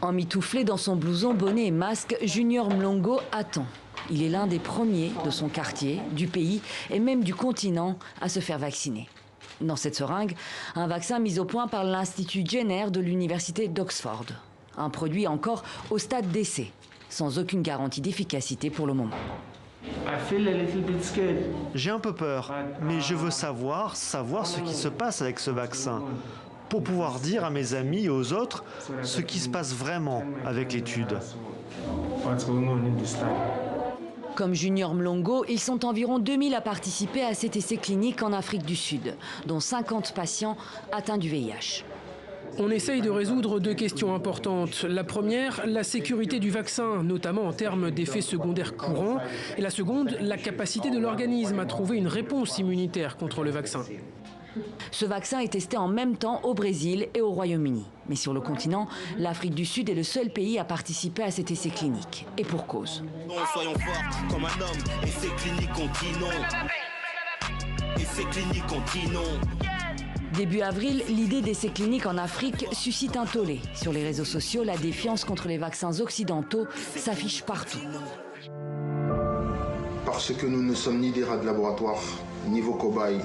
Emmitouflé dans son blouson, bonnet et masque, Junior Mlongo attend. Il est l'un des premiers de son quartier, du pays et même du continent à se faire vacciner. Dans cette seringue, un vaccin mis au point par l'Institut Jenner de l'université d'Oxford. Un produit encore au stade d'essai, sans aucune garantie d'efficacité pour le moment. J'ai un peu peur, mais je veux savoir ce qui se passe avec ce vaccin, pour pouvoir dire à mes amis et aux autres ce qui se passe vraiment avec l'étude. Comme Junior Mlongo, ils sont environ 2000 à participer à cet essai clinique en Afrique du Sud, dont 50 patients atteints du VIH. On essaye de résoudre deux questions importantes. La première, la sécurité du vaccin, notamment en termes d'effets secondaires courants. Et la seconde, la capacité de l'organisme à trouver une réponse immunitaire contre le vaccin. Ce vaccin est testé en même temps au Brésil et au Royaume-Uni. Mais sur le continent, l'Afrique du Sud est le seul pays à participer à cet essai clinique. Et pour cause. Soyons forts comme un homme, essai clinique continent. Essai clinique continent. Début avril, l'idée d'essais cliniques en Afrique suscite un tollé. Sur les réseaux sociaux, la défiance contre les vaccins occidentaux s'affiche partout. Parce que nous ne sommes ni des rats de laboratoire, ni vos cobayes.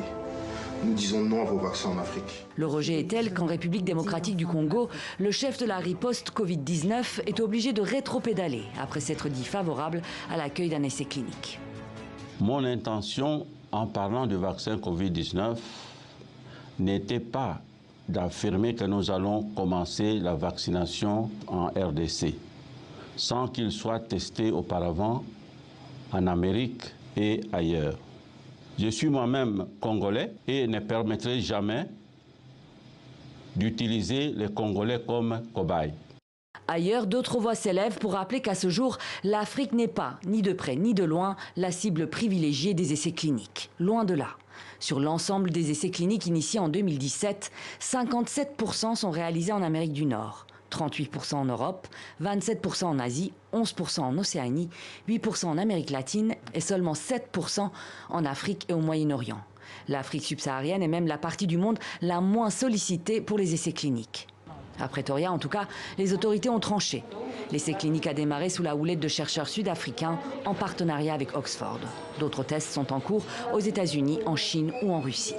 Nous disons non à vos vaccins en Afrique. Le rejet est tel qu'en République démocratique du Congo, le chef de la riposte Covid-19 est obligé de rétropédaler après s'être dit favorable à l'accueil d'un essai clinique. Mon intention en parlant du vaccin Covid-19 n'était pas d'affirmer que nous allons commencer la vaccination en RDC sans qu'il soit testé auparavant en Amérique et ailleurs. Je suis moi-même congolais et ne permettrai jamais d'utiliser les Congolais comme cobayes. Ailleurs, d'autres voix s'élèvent pour rappeler qu'à ce jour, l'Afrique n'est pas, ni de près ni de loin, la cible privilégiée des essais cliniques. Loin de là. Sur l'ensemble des essais cliniques initiés en 2017, 57% sont réalisés en Amérique du Nord, 38% en Europe, 27% en Asie, 11% en Océanie, 8% en Amérique latine et seulement 7% en Afrique et au Moyen-Orient. L'Afrique subsaharienne est même la partie du monde la moins sollicitée pour les essais cliniques. À Pretoria, en tout cas, les autorités ont tranché. L'essai clinique a démarré sous la houlette de chercheurs sud-africains en partenariat avec Oxford. D'autres tests sont en cours aux États-Unis, en Chine ou en Russie.